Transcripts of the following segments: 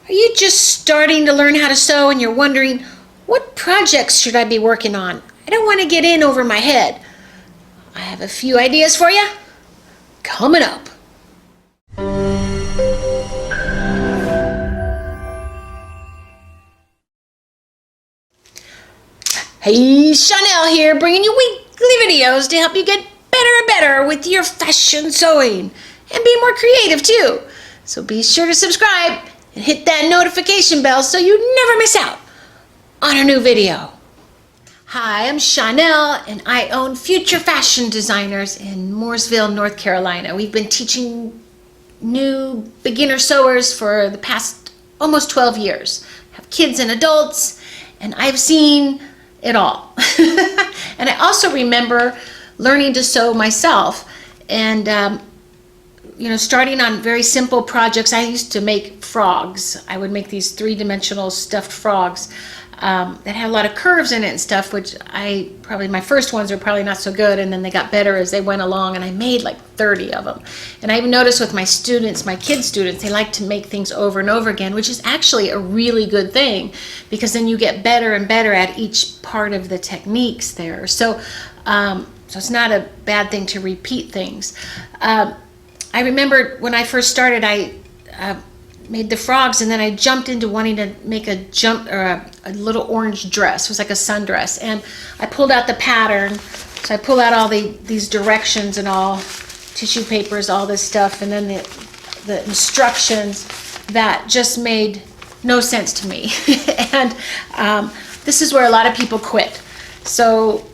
Are you just starting to learn how to sew and you're wondering, what projects should I be working on? I don't want to get in over my head. I have a few ideas for you. Coming up. Hey, Shawnelle here, bringing you weekly videos to help you get better and better with your fashion sewing and be more creative too. So be sure to subscribe and hit that notification bell so you never miss out on a new video. Hi, I'm Shawnelle and I own Future Fashion Designers in Mooresville, North Carolina. We've been teaching new beginner sewers for the past almost 12 years. I have kids and adults, and I've seen it all. And I also remember learning to sew myself and starting on very simple projects. I used to make frogs. I would make these three-dimensional stuffed frogs that had a lot of curves in it and stuff, which my first ones were probably not so good, and then they got better as they went along, and I made like 30 of them. And I even noticed with my students, my kid students, they like to make things over and over again, which is actually a really good thing, because then you get better and better at each part of the techniques there. So it's not a bad thing to repeat things. I remember when I first started, I made the frogs, and then I jumped into wanting to make a little orange dress. It was like a sundress, and I pulled out the pattern. So I pulled out all these directions and all, tissue papers, all this stuff, and then the instructions that just made no sense to me. And this is where a lot of people quit. So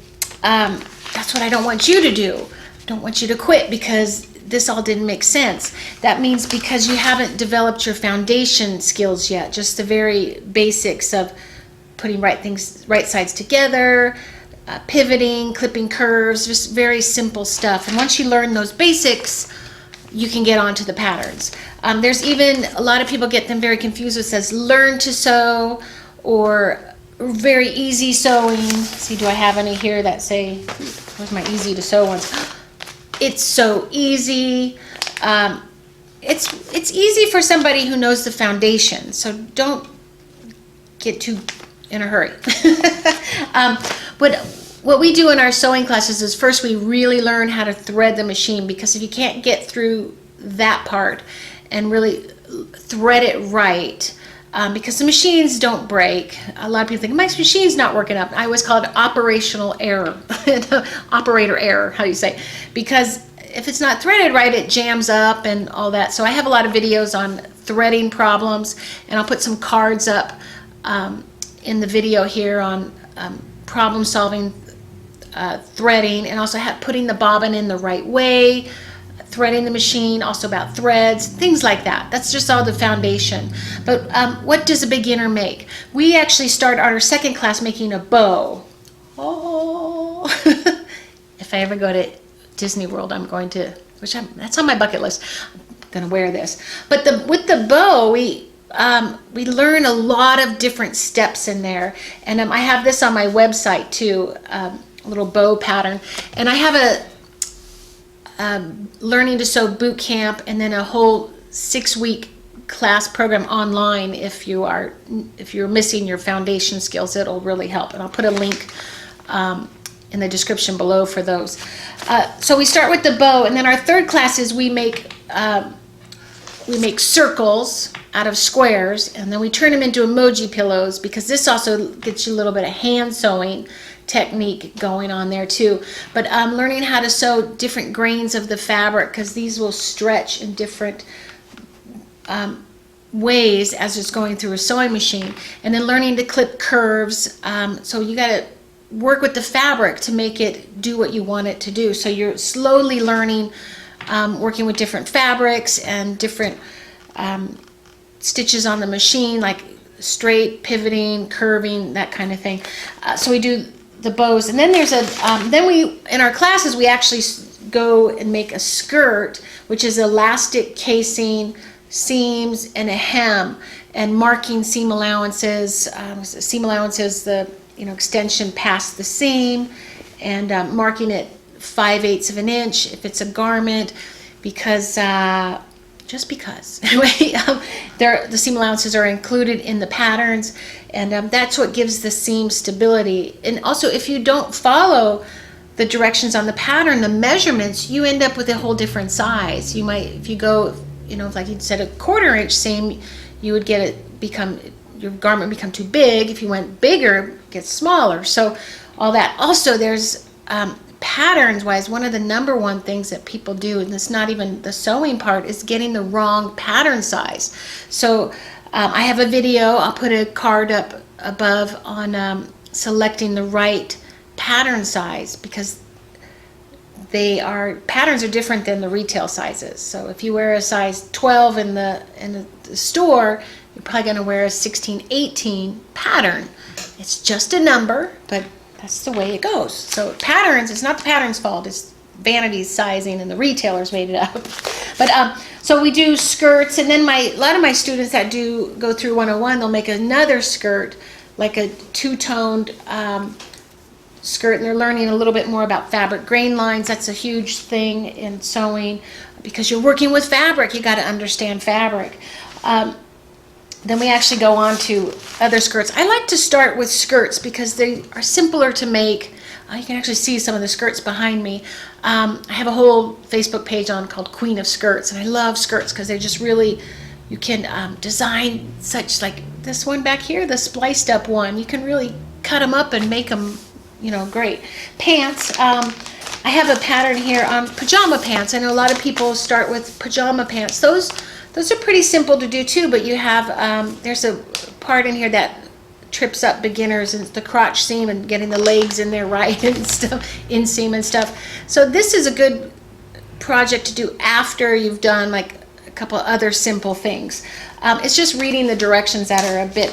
that's what I don't want you to do. I don't want you to quit because this all didn't make sense. That means because you haven't developed your foundation skills yet, just the very basics of putting right sides together, pivoting, clipping curves, just very simple stuff. And once you learn those basics, you can get onto the patterns. There's even, a lot of people get them very confused. It says learn to sew or very easy sewing. See, do I have any here that say, where's my easy to sew ones? It's so easy. It's easy for somebody who knows the foundation, so don't get too in a hurry. What we do in our sewing classes is first we really learn how to thread the machine, because if you can't get through that part and really thread it right, because the machines don't break. A lot of people think, my machine's not working up. I always call it operational error, operator error, how you say, because if it's not threaded right, it jams up and all that. So I have a lot of videos on threading problems, and I'll put some cards up in the video here on problem solving threading, and also putting the bobbin in the right way, threading the machine, also about threads, things like that. That's just all the foundation. But what does a beginner make? We actually start our second class making a bow. Oh, if I ever go to Disney World, I'm going to, that's on my bucket list. I'm gonna wear this. But with the bow, we learn a lot of different steps in there, and I have this on my website too, a little bow pattern, and I have a learning to sew boot camp, and then a whole 6-week class program online. If you're missing your foundation skills, it'll really help, and I'll put a link in the description below for those. So we start with the bow, and then our third class is we make circles out of squares, and then we turn them into emoji pillows, because this also gets you a little bit of hand sewing technique going on there too. But learning how to sew different grains of the fabric, because these will stretch in different ways as it's going through a sewing machine, and then learning to clip curves. So you got to work with the fabric to make it do what you want it to do. So you're slowly learning, working with different fabrics and different stitches on the machine, like straight, pivoting, curving, that kind of thing. So we do the bows, and then there's in our classes we actually go and make a skirt, which is elastic casing, seams, and a hem, and marking seam allowances. The extension past the seam, and marking it 5/8 of an inch if it's a garment, because just because. Anyway, the seam allowances are included in the patterns, and that's what gives the seam stability. And also, if you don't follow the directions on the pattern, the measurements, you end up with a whole different size. You might, if you go, like you said, a 1/4 inch seam, you would get it your garment become too big. If you went bigger, it gets smaller. So all that. Also, there's patterns wise, one of the number one things that people do, and it's not even the sewing part, is getting the wrong pattern size. So I have a video, I'll put a card up above on selecting the right pattern size, because patterns are different than the retail sizes. So if you wear a size 12 in the store, you're probably going to wear a 16, 18 pattern. It's just a number, but that's the way it goes. So patterns, it's not the pattern's fault, it's vanity's sizing, and the retailers made it up. But so we do skirts, and then a lot of my students that go through 101, they'll make another skirt, like a two-toned skirt, and they're learning a little bit more about fabric grain lines. That's a huge thing in sewing, because you're working with fabric, you got to understand fabric. Then we actually go on to other skirts. I like to start with skirts because they are simpler to make. You can actually see some of the skirts behind me. I have a whole Facebook page called Queen of Skirts, and I love skirts because they're just really, you can design such, like this one back here, the spliced up one. You can really cut them up and make them, great. Pants. I have a pattern here on pajama pants. I know a lot of people start with pajama pants. Those are pretty simple to do too, but you have, there's a part in here that trips up beginners, and the crotch seam and getting the legs in there right and stuff, inseam and stuff. So this is a good project to do after you've done like a couple other simple things. It's just reading the directions that are a bit,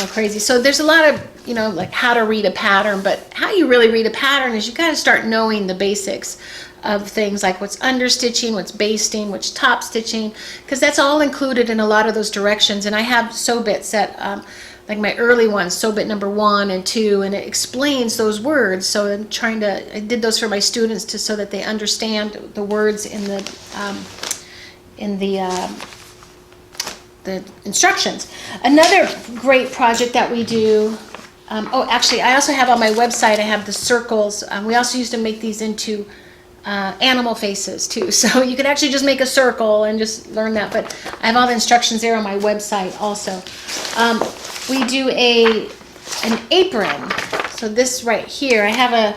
crazy. So there's a lot of, like how to read a pattern, but how you really read a pattern is you got to start knowing the basics of things, like what's understitching, what's basting, what's top stitching, because that's all included in a lot of those directions. And I have sew bits that, like my early ones, sew bit number 1 and 2, and it explains those words. So I did those for my students so that they understand the words in the instructions. Another great project that we do, actually I also have on my website, I have the circles. We also used to make these into animal faces too, so you can actually just make a circle and just learn that, but I have all the instructions there on my website also. We do an apron. So this right here, I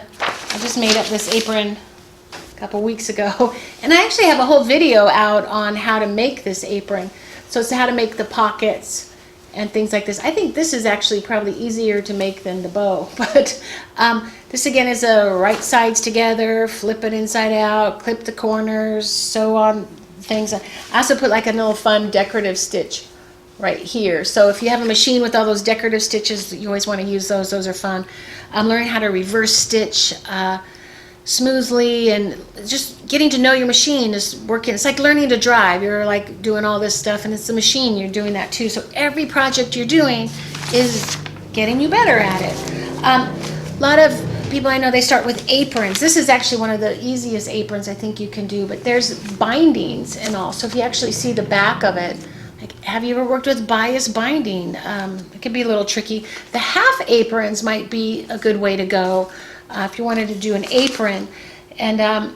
just made up this apron a couple weeks ago, and I actually have a whole video out on how to make this apron. So it's how to make the pockets and things like this. I think this is actually probably easier to make than the bow, but this again is a right sides together, flip it inside out, clip the corners, sew on things. I also put like a little fun decorative stitch right here. So if you have a machine with all those decorative stitches, you always want to use those. Those are fun. I'm learning how to reverse stitch smoothly, and just getting to know your machine is working. It's like learning to drive. You're like doing all this stuff, and it's the machine, you're doing that too. So every project you're doing is getting you better at it. A lot of people I know, they start with aprons. This is actually one of the easiest aprons I think you can do, but there's bindings and all. So if you actually see the back of it, like, have you ever worked with bias binding? It can be a little tricky. The half aprons might be a good way to go if you wanted to do an apron. And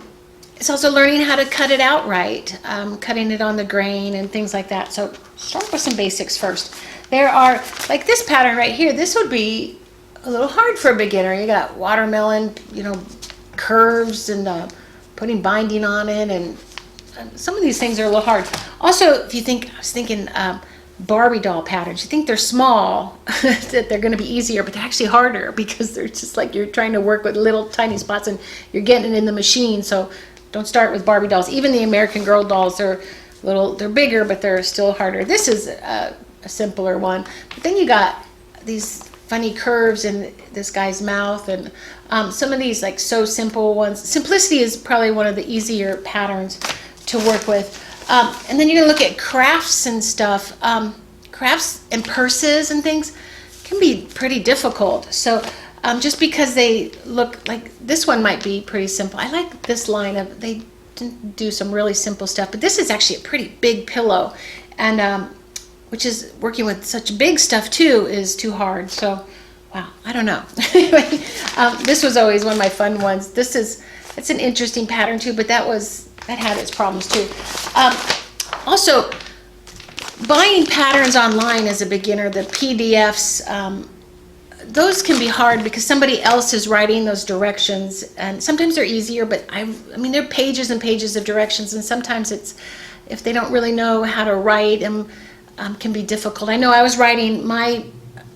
it's also learning how to cut it out right, cutting it on the grain and things like that. So start with some basics first. There are, like this pattern right here, this would be a little hard for a beginner. You got watermelon, curves, and putting binding on it, and some of these things are a little hard. Also, if you think, I was thinking Barbie doll patterns, you think they're small, that they're going to be easier, but they're actually harder, because they're just like you're trying to work with little tiny spots and you're getting it in the machine. So don't start with Barbie dolls. Even the American Girl dolls, they're bigger, but they're still harder. This is a simpler one, but then you got these funny curves in this guy's mouth, and some of these like so simple ones. Simplicity is probably one of the easier patterns to work with. And then you're gonna look at crafts and stuff. Crafts and purses and things can be pretty difficult. So just because they look like, this one might be pretty simple. I like this line of, they do some really simple stuff. But this is actually a pretty big pillow, and which is, working with such big stuff too is too hard. So, wow, I don't know. Anyway, this was always one of my fun ones. It's an interesting pattern too, but that had its problems too. Also, buying patterns online as a beginner, the PDFs, those can be hard because somebody else is writing those directions, and sometimes they're easier, but I mean, they're pages and pages of directions, and sometimes if they don't really know how to write them, can be difficult. I know I was writing my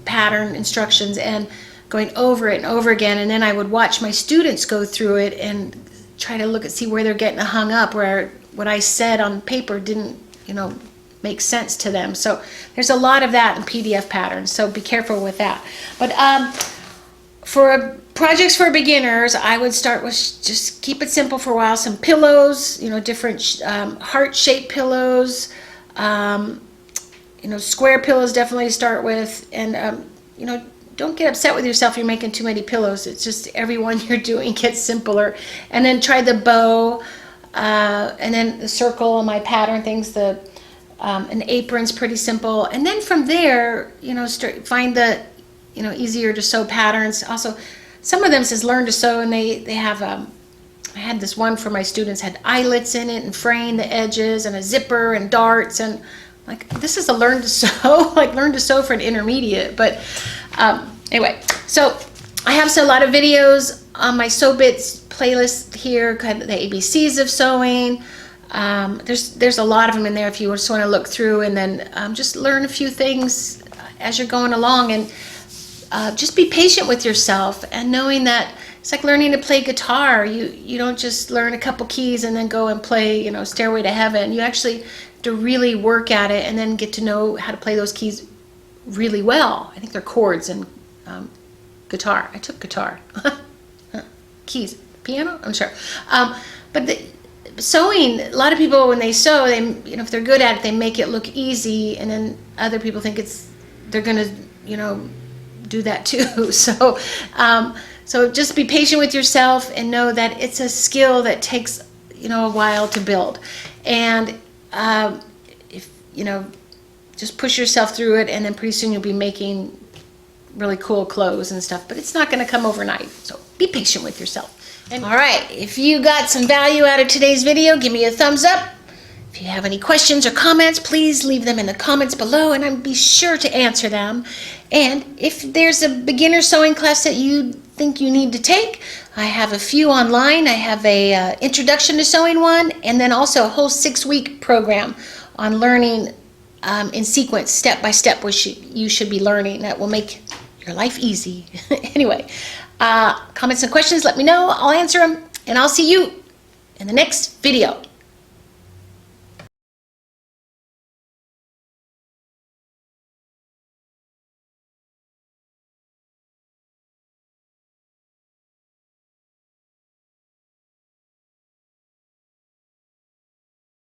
pattern instructions and going over it and over again, and then I would watch my students go through it and try to see where they're getting hung up, where what I said on paper didn't, make sense to them. So there's a lot of that in PDF patterns, so be careful with that. But for projects for beginners, I would start with, just keep it simple for a while, some pillows, different heart-shaped pillows, square pillows definitely to start with, and don't get upset with yourself if you're making too many pillows. It's just every one you're doing gets simpler. And then try the bow, and then the circle on my pattern things, an apron's pretty simple. And then from there, find the, easier to sew patterns. Also, some of them says learn to sew, and they have, I had this one for my students, had eyelets in it and fraying the edges and a zipper and darts, and like, this is a learn to sew, like learn to sew for an intermediate. But anyway, so I have a lot of videos on my Sew Bits playlist here, kind of the ABCs of sewing. There's a lot of them in there if you just want to look through, and then just learn a few things as you're going along, and just be patient with yourself, and knowing that it's like learning to play guitar. You don't just learn a couple keys and then go and play, Stairway to Heaven. You actually have to really work at it and then get to know how to play those keys really well. I think they're chords in guitar. I took guitar. Keys. Piano? I'm sure. But sewing, a lot of people, when they sew, they, if they're good at it, they make it look easy, and then other people think they're gonna, do that too. So, so just be patient with yourself and know that it's a skill that takes, a while to build, and if just push yourself through it, and then pretty soon you'll be making really cool clothes and stuff. But it's not going to come overnight, so be patient with yourself. And all right, if you got some value out of today's video, give me a thumbs up. If you have any questions or comments, please leave them in the comments below, and I'll be sure to answer them. And if there's a beginner sewing class that you think you need to take, I have a few online. I have a introduction to sewing one, and then also a whole 6-week program on learning in sequence, step by step, which you should be learning. That will make your life easy. Anyway, comments and questions, let me know. I'll answer them, and I'll see you in the next video.